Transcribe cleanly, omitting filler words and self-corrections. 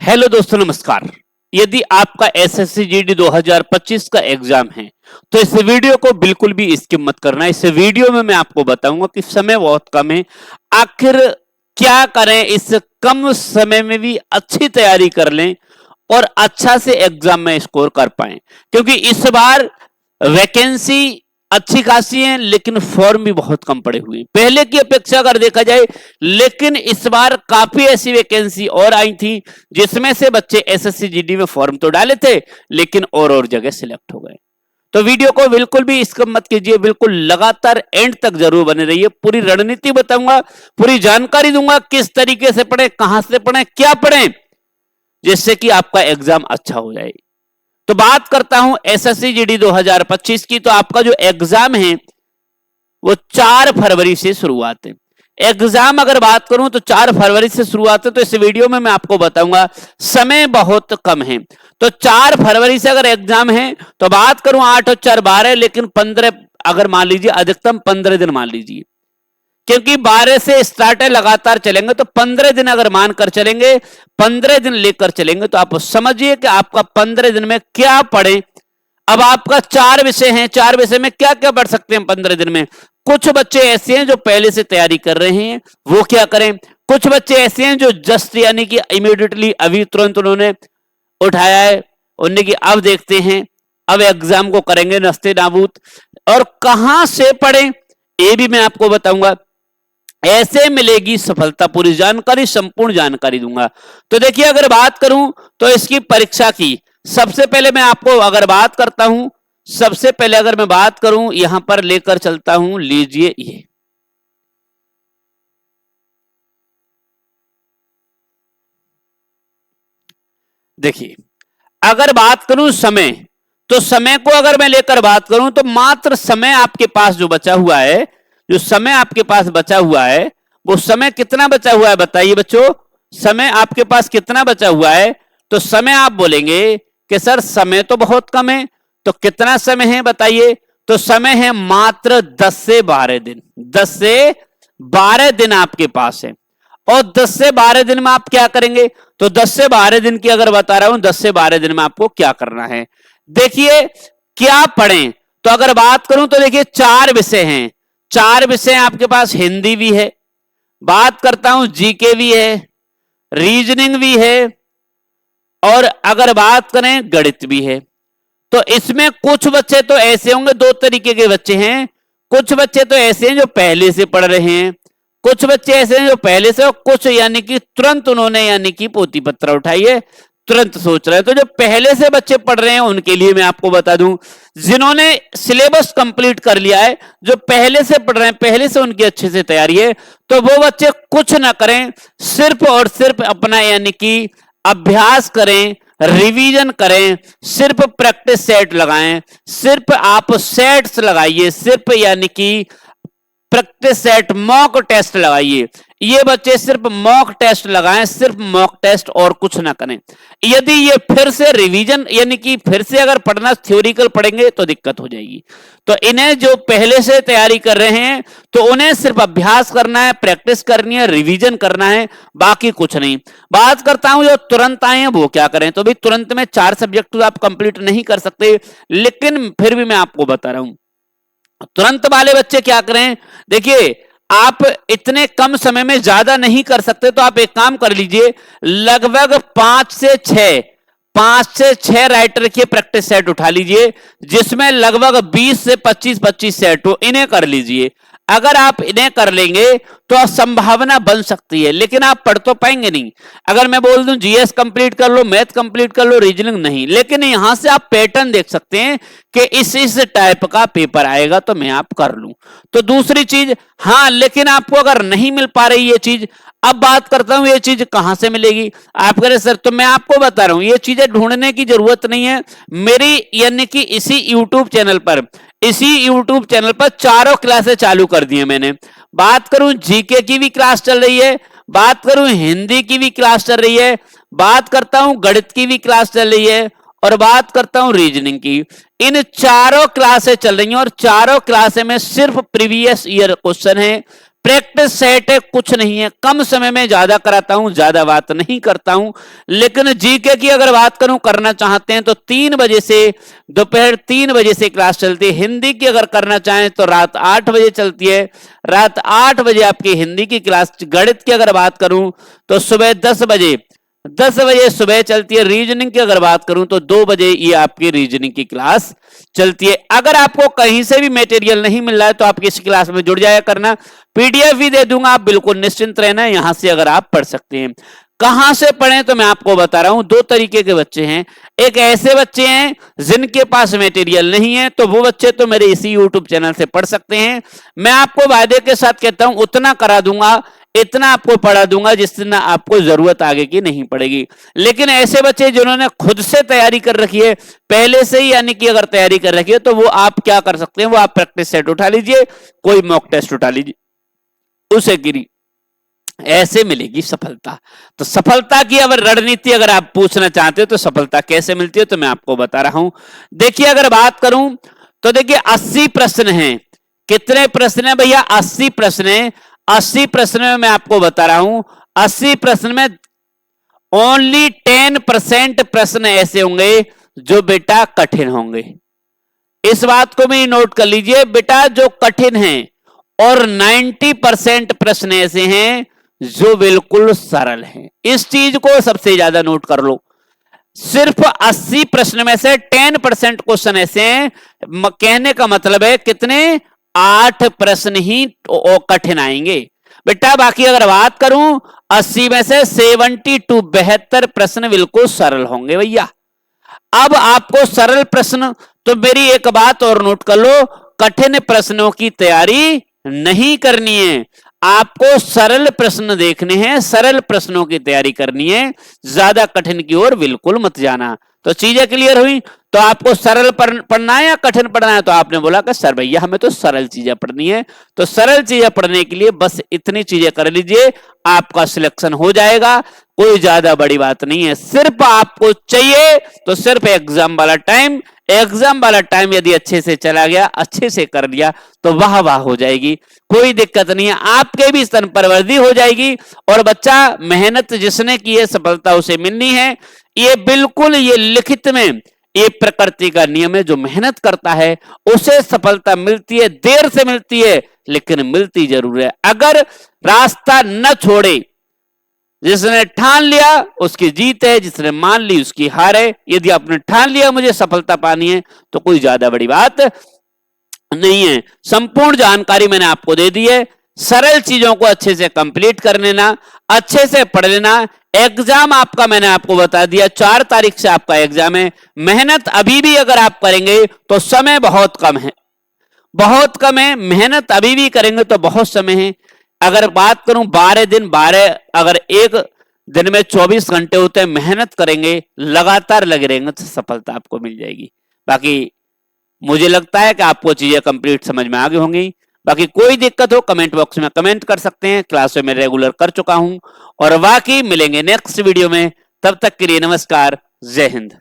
Hello दोस्तों, नमस्कार। यदि आपका एसएससी जीडी 2025 का एग्जाम है तो इस वीडियो को बिल्कुल भी स्किप मत करना। इस वीडियो में मैं आपको बताऊंगा कि समय बहुत कम है, आखिर क्या करें, इस कम समय में भी अच्छी तैयारी कर लें और अच्छा से एग्जाम में स्कोर कर पाएं। क्योंकि इस बार वैकेंसी अच्छी खासी है लेकिन फॉर्म भी बहुत कम पड़े हुए हैं पहले की अपेक्षा अगर देखा जाए। लेकिन इस बार काफी ऐसी वैकेंसी और आई थी जिसमें से बच्चे एसएससी जीडी में फॉर्म तो डाले थे लेकिन और जगह सिलेक्ट हो गए। तो वीडियो को बिल्कुल भी स्किप मत कीजिए, बिल्कुल लगातार एंड तक जरूर बने रहिए। पूरी रणनीति बताऊंगा, पूरी जानकारी दूंगा, किस तरीके से पढ़े, कहां से पढ़े, क्या पढ़े, जिससे कि आपका एग्जाम अच्छा हो जाए। तो बात करता हूं एसएससी जीडी 2025 की। तो आपका जो एग्जाम है वो 4 फरवरी से शुरुआत है। एग्जाम अगर बात करूं तो 4 फरवरी से शुरुआत है। तो इस वीडियो में मैं आपको बताऊंगा, समय बहुत कम है। तो 4 फरवरी से अगर एग्जाम है तो बात करूं 8 और 4 12, लेकिन 15 अगर मान लीजिए, अधिकतम 15 दिन मान लीजिए, क्योंकि 12 से स्टार्ट है, लगातार चलेंगे। तो 15 दिन अगर मानकर चलेंगे, 15 दिन लेकर चलेंगे, तो आप समझिए कि आपका 15 दिन में क्या पढ़े। अब आपका 4 विषय हैं, 4 विषय में क्या क्या पढ़ सकते हैं 15 दिन में। कुछ बच्चे ऐसे हैं जो पहले से तैयारी कर रहे हैं, वो क्या करें। कुछ बच्चे ऐसे हैं जो जस्ट यानी कि इमीडिएटली अभी तुरंत उन्होंने उठाया है, उन्हें कि अब देखते हैं, अब एग्जाम को करेंगे नस्ते नाबूद। और कहां से पढ़ें ये भी मैं आपको बताऊंगा। ऐसे मिलेगी सफलता, पूरी जानकारी, संपूर्ण जानकारी दूंगा। तो देखिए, अगर बात करूं तो इसकी परीक्षा की सबसे पहले मैं आपको अगर बात करता हूं, सबसे पहले अगर मैं बात करूं, यहां पर लेकर चलता हूं, लीजिए ये देखिए। अगर बात करूं समय, तो समय को अगर मैं लेकर बात करूं तो मात्र समय आपके पास जो बचा हुआ है, जो समय आपके पास बचा हुआ है, वो समय कितना बचा हुआ है बताइए बच्चों। समय आपके पास कितना बचा हुआ है। तो समय आप बोलेंगे कि सर समय तो बहुत कम है, तो कितना समय है बताइए। तो समय है मात्र 10 से 12 दिन। 10 से 12 दिन आपके पास है। और 10 से 12 दिन में आप क्या करेंगे। तो 10 से 12 दिन की अगर बता रहा हूं, 10 से 12 दिन में आपको क्या करना है। देखिए, क्या पढ़ें। तो अगर बात करूं तो देखिए 4 विषय हैं। 4 विषय आपके पास, हिंदी भी है, बात करता हूं जीके भी है, रीजनिंग भी है, और अगर बात करें गणित भी है। तो इसमें कुछ बच्चे तो ऐसे होंगे, 2 तरीके के बच्चे हैं। कुछ बच्चे तो ऐसे हैं जो पहले से पढ़ रहे हैं, कुछ बच्चे ऐसे हैं जो पहले से, और कुछ यानी कि तुरंत उन्होंने यानी कि पोथी पत्र उठाई है, तुरंत सोच रहे हैं। तो जो पहले से बच्चे पढ़ रहे हैं उनके लिए मैं आपको बता दूं, जिन्होंने सिलेबस कंप्लीट कर लिया है, जो पहले से पढ़ रहे हैं, पहले से उनकी अच्छे से तैयारी है, तो वो बच्चे कुछ ना करें, सिर्फ और सिर्फ अपना यानी कि अभ्यास करें, रिवीजन करें, सिर्फ प्रैक्टिस सेट लगाएं, सिर्फ आप सेट्स लगाइए, सिर्फ यानी कि प्रैक्टिस सेट, मॉक टेस्ट लगाइए। ये बच्चे सिर्फ मॉक टेस्ट लगाएं, सिर्फ मॉक टेस्ट, और कुछ ना करें। यदि ये फिर से रिवीजन यानी कि फिर से अगर पढ़ना थ्योरिकल पढ़ेंगे तो दिक्कत हो जाएगी। तो इन्हें जो पहले से तैयारी कर रहे हैं तो उन्हें सिर्फ अभ्यास करना है, प्रैक्टिस करनी है, रिवीजन करना है, बाकी कुछ नहीं। बात करता हूं जो तुरंत आए हैं वो क्या करें। तो भी तुरंत में 4 सब्जेक्ट तो आप कंप्लीट नहीं कर सकते, लेकिन फिर भी मैं आपको बता रहा हूं तुरंत वाले बच्चे क्या करें। देखिए, आप इतने कम समय में ज्यादा नहीं कर सकते, तो आप एक काम कर लीजिए, लगभग 5 से 6 राइटर के प्रैक्टिस सेट उठा लीजिए, जिसमें लगभग 20 से 25 सेट हो, इन्हें कर लीजिए। अगर आप इन्हें कर लेंगे तो संभावना बन सकती है, लेकिन आप पढ़ तो पाएंगे नहीं। अगर मैं बोल दूं जीएस कंप्लीट कर लो, मैथ कंप्लीट कर लो, रीजनिंग नहीं, लेकिन यहां से आप पैटर्न देख सकते हैं कि इस टाइप का पेपर आएगा तो मैं आप कर लूं। तो दूसरी चीज, हाँ, लेकिन आपको अगर नहीं मिल पा रही ये चीज, अब बात करता हूं ये चीज कहां से मिलेगी। आप कह रहे सर, तो मैं आपको बता रहा हूं ये चीजें ढूंढने की जरूरत नहीं है। मेरी यानी कि इसी यूट्यूब चैनल पर चारों क्लासेस चालू कर दी है मैंने। बात करूं जीके की भी क्लास चल रही है, बात करूं हिंदी की भी क्लास चल रही है, बात करता हूं गणित की भी क्लास चल रही है, और बात करता हूं रीजनिंग की। इन चारों क्लासेस चल रही हैं और चारों क्लासेस में सिर्फ प्रीवियस ईयर क्वेश्चन है, प्रैक्टिस सेट है, कुछ नहीं है, कम समय में ज्यादा कराता हूं, ज्यादा बात नहीं करता हूं। लेकिन जीके की अगर बात करूं, करना चाहते हैं तो 3 बजे से दोपहर 3 बजे से क्लास चलती है। हिंदी की अगर करना चाहें तो रात 8 बजे चलती है, रात 8 बजे आपकी हिंदी की क्लास। गणित की अगर बात करूं तो सुबह 10 बजे सुबह चलती है। रीजनिंग की अगर बात करूं तो 2 बजे ये आपकी रीजनिंग की क्लास चलती है। अगर आपको कहीं से भी मटेरियल नहीं मिल रहा है तो आप इस क्लास में जुड़ जाया करना, पीडीएफ भी दे दूंगा, आप बिल्कुल निश्चिंत रहना, यहां से अगर आप पढ़ सकते हैं। कहां से पढ़ें तो मैं आपको बता रहा हूं, 2 तरीके के बच्चे हैं। एक ऐसे बच्चे हैं जिनके पास मटेरियल नहीं है, तो वो बच्चे तो मेरे इसी YouTube चैनल से पढ़ सकते हैं। मैं आपको वादे के साथ कहता हूं उतना करा दूंगा, इतना आपको पढ़ा दूंगा जिससे आपको जरूरत आगे की नहीं पड़ेगी। लेकिन ऐसे बच्चे जिन्होंने खुद से तैयारी कर रखी है पहले से ही, यानी कि अगर तैयारी कर रखी है, तो वो आप क्या कर सकते हैं, वो आप प्रैक्टिस सेट उठा लीजिए, कोई मॉक टेस्ट उठा लीजिए, उसे गिरी, ऐसे मिलेगी सफलता। तो सफलता की अगर रणनीति अगर आप पूछना चाहते हो तो सफलता कैसे मिलती है, तो मैं आपको बता रहा हूं। देखिए अगर बात करूं तो देखिए 80 प्रश्न हैं। कितने प्रश्न है भैया? 80 प्रश्न है। 80 प्रश्न में मैं आपको बता रहा हूं, 80 प्रश्न में ओनली 10% प्रश्न ऐसे होंगे जो बेटा कठिन होंगे। इस बात को भी नोट कर लीजिए बेटा, जो कठिन है, और 90% प्रश्न ऐसे हैं जो बिल्कुल सरल हैं। इस चीज को सबसे ज्यादा नोट कर लो। सिर्फ 80 प्रश्न में से 10% क्वेश्चन ऐसे हैं, कहने का मतलब है कितने, 8 प्रश्न ही कठिन आएंगे बेटा। बाकी अगर बात करूं 80 में से 72 प्रश्न बिल्कुल सरल होंगे भैया। अब आपको सरल प्रश्न, तो मेरी एक बात और नोट कर लो, कठिन प्रश्नों की तैयारी नहीं करनी है, आपको सरल प्रश्न देखने हैं, सरल प्रश्नों की तैयारी करनी है, ज्यादा कठिन की ओर बिल्कुल मत जाना। तो चीजें क्लियर हुई? तो आपको सरल पढ़ना है या कठिन पढ़ना है? तो आपने बोला कि सर भैया हमें तो सरल चीजें पढ़नी है। तो सरल चीजें पढ़ने के लिए बस इतनी चीजें कर लीजिए, आपका सिलेक्शन हो जाएगा। कोई ज्यादा बड़ी बात नहीं है, सिर्फ आपको चाहिए तो सिर्फ एग्जाम वाला टाइम यदि अच्छे से चला गया, अच्छे से कर लिया, तो वाह वाह हो जाएगी, कोई दिक्कत नहीं है, आपके भी स्तन परवर्धी हो जाएगी। और बच्चा मेहनत जिसने की है सफलता उसे मिलनी है, ये बिल्कुल ये लिखित में ये प्रकृति का नियम है। जो मेहनत करता है उसे सफलता मिलती है, देर से मिलती है लेकिन मिलती जरूर है। अगर रास्ता न छोड़े, जिसने ठान लिया उसकी जीत है, जिसने मान ली उसकी हार है। यदि आपने ठान लिया मुझे सफलता पानी है तो कोई ज्यादा बड़ी बात नहीं है। संपूर्ण जानकारी मैंने आपको दे दी है। सरल चीजों को अच्छे से कंप्लीट कर लेना, अच्छे से पढ़ लेना। एग्जाम आपका मैंने आपको बता दिया 4 तारीख से आपका एग्जाम है। मेहनत अभी भी अगर आप करेंगे तो समय बहुत कम है, बहुत कम है। मेहनत अभी भी करेंगे तो बहुत समय है। अगर बात करूं 12 दिन, अगर एक दिन में 24 घंटे होते हैं, मेहनत करेंगे, लगातार लगे रहेंगे तो सफलता आपको मिल जाएगी। बाकी मुझे लगता है कि आपको चीजें कंप्लीट समझ में आ गई होंगी। बाकी कोई दिक्कत हो कमेंट बॉक्स में कमेंट कर सकते हैं, क्लास में मैं रेगुलर कर चुका हूं। और बाकी मिलेंगे नेक्स्ट वीडियो में, तब तक के लिए नमस्कार, जय हिंद।